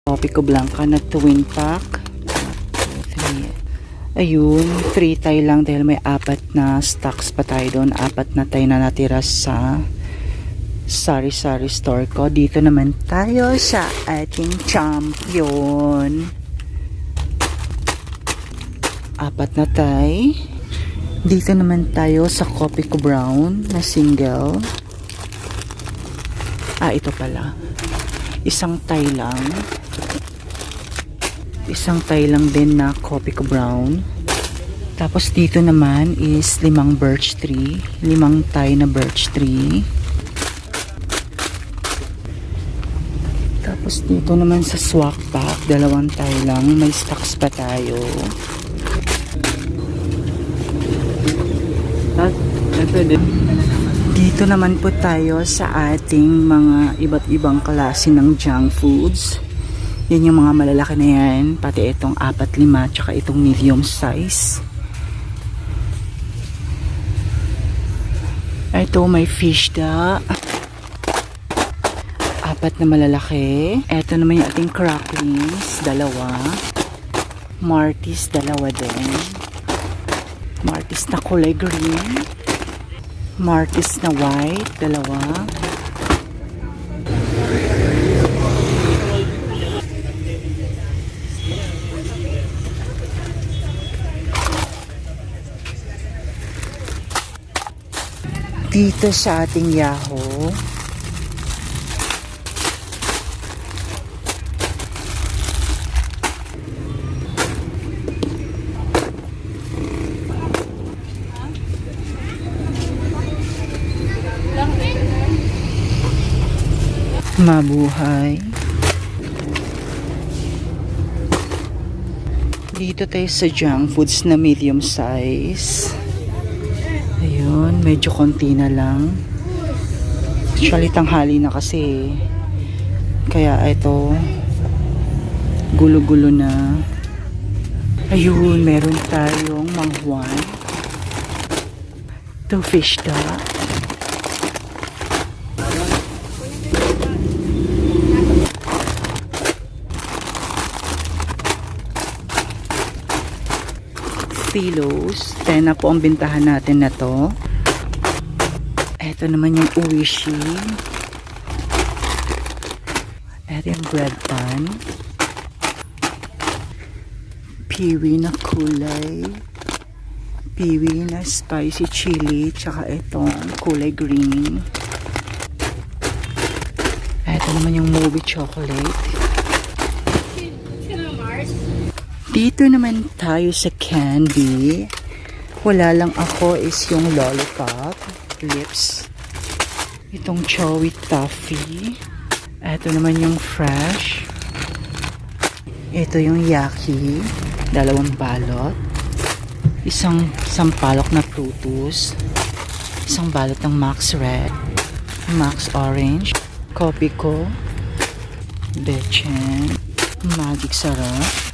Tropico Blanca na twin pack. 3. Ayun, 3 tayo lang dahil may 4 na stocks pa tayo doon. 4 na tayo na natira sa sari-sari store ko. Dito naman tayo sa ating champion. 4 na tayo. Dito naman tayo sa Copico Brown na single. Ito pala. Isang tie lang. Isang tie lang din na Copico Brown. Tapos dito naman is 5 birch tree. 5 tie na birch tree. Tapos dito naman sa swak pack, 2 tie lang. May stocks pa tayo. Dito naman po tayo sa ating mga iba't ibang klase ng junk foods. Yan yung mga malalaki na yan. Pati itong 4, 5, tsaka itong medium size. Ito may fish da. 4 na malalaki. Ito naman yung ating cracklings. 2. Martis, 2 din. Martis na kulay green. Martis na white, 2. Dito sa ating Yahoo, mabuhay. Dito tayo sa junk foods na medium size. Ayun, medyo konti na lang. Actually, tanghali na kasi. Kaya ito, gulo-gulo na. Ayun, meron tayong manghuan. Ito, fish da. Kilos. 10 na po ang bintahan natin na to. Ito naman yung uwishi. Ito yung bread pan. Piwi na kulay. Piwi na spicy chili. Tsaka itong kulay green. Ito naman yung movie chocolate. Dito naman tayo sa candy. Wala lang ako is yung lollipop, lips. Itong chewy toffee. Ito naman yung fresh. Ito yung yaki. 2 balot. Isang sampalok na Fruitus. Isang balot ng Max Red. Max Orange. Copico. Betchen. Magic Sarap.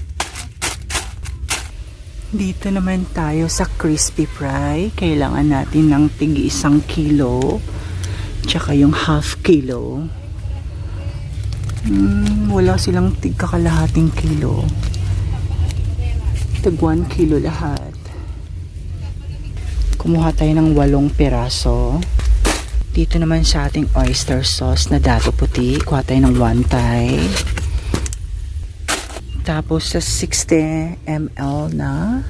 Dito naman tayo sa crispy fry. Kailangan natin ng tig 1 kilo. Tsaka yung half kilo. Wala silang tig kakalahating kilo. Tig 1 kilo lahat. Kumuha tayo ng 8 peraso. Dito naman sa ating oyster sauce na dato puti. Kuha tayo ng 1 tie. Tapos sa 60 ml na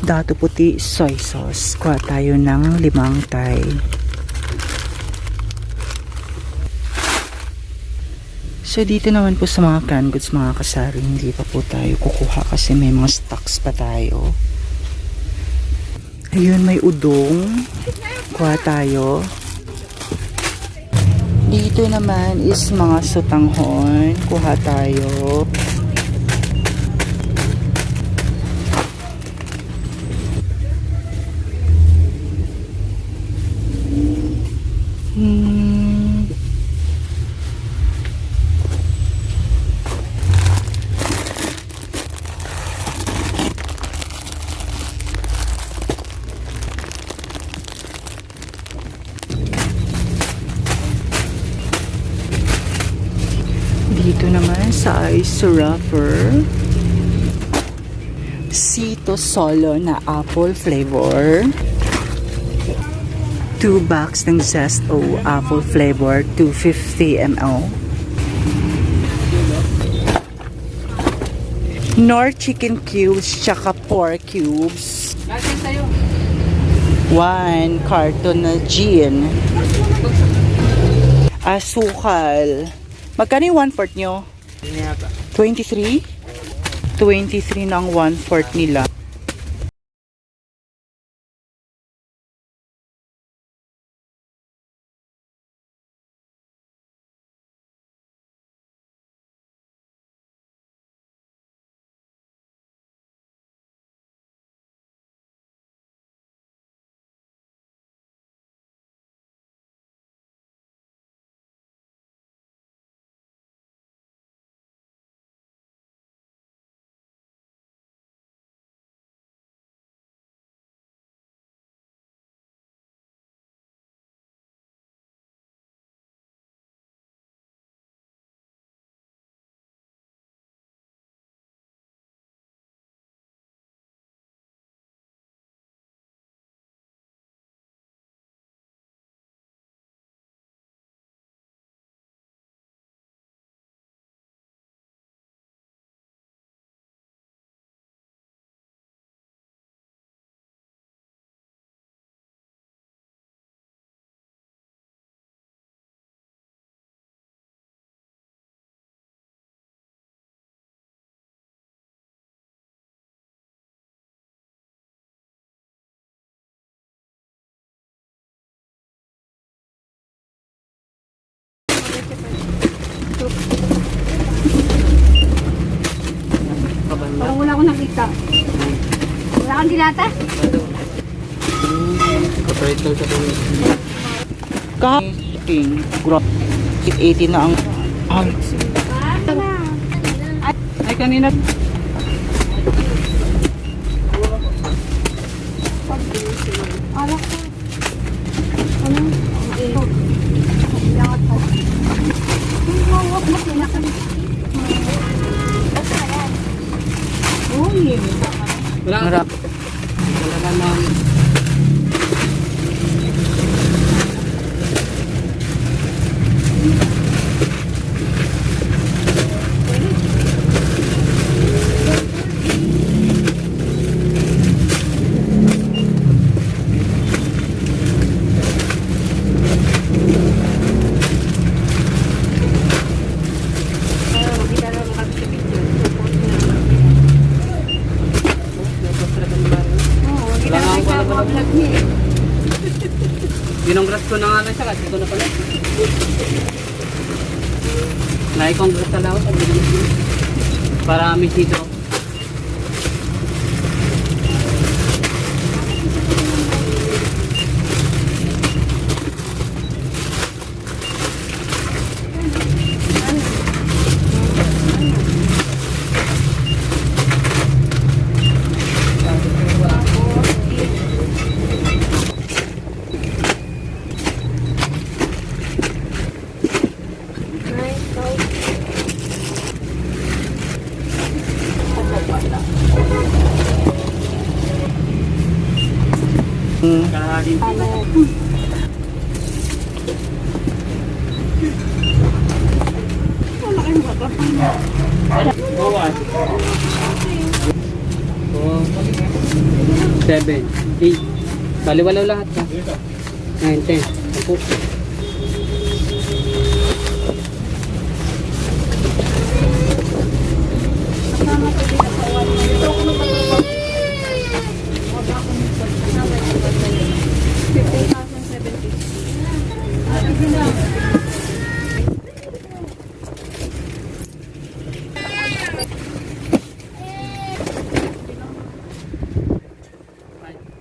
dato puti soy sauce. Kuha tayo ng 5 tie. So dito naman po sa mga canned goods mga kasari, hindi pa po tayo kukuha kasi may mga stocks pa tayo. Ayun, may udong. Kuha tayo. Dito naman is mga sutanghon. Kuha tayo. Dito naman sa ice wrapper, Cito Solo na apple flavor. 2 box ng Zesto apple flavor, 250 ml. Nor chicken cubes tsaka pork cubes. 1 carton na gin. Asukal. Magkano yung 1/4 nyo? 23? 23 ng 1/4 nila. Parang wala akong nakita. Wala kang dilata? Kahaping, grab, 80 na ang Ay, kanina. Alak ko. Ano? Marap. Wala naman. Binongras ko na nga lang siya kasi ko na pala. Naikongras na lang ako para misido. Seven, 8. Baliwalaw lahat ka. 9, 10. Ako.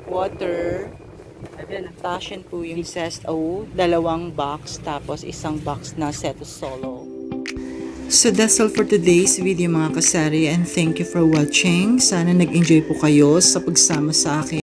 Water. Tashin po yung Zesto, 2 box, tapos 1 box na Zesto Solo. So that's all for today's video mga kasari, and thank you for watching. Sana nag-enjoy po kayo sa pagsama sa akin.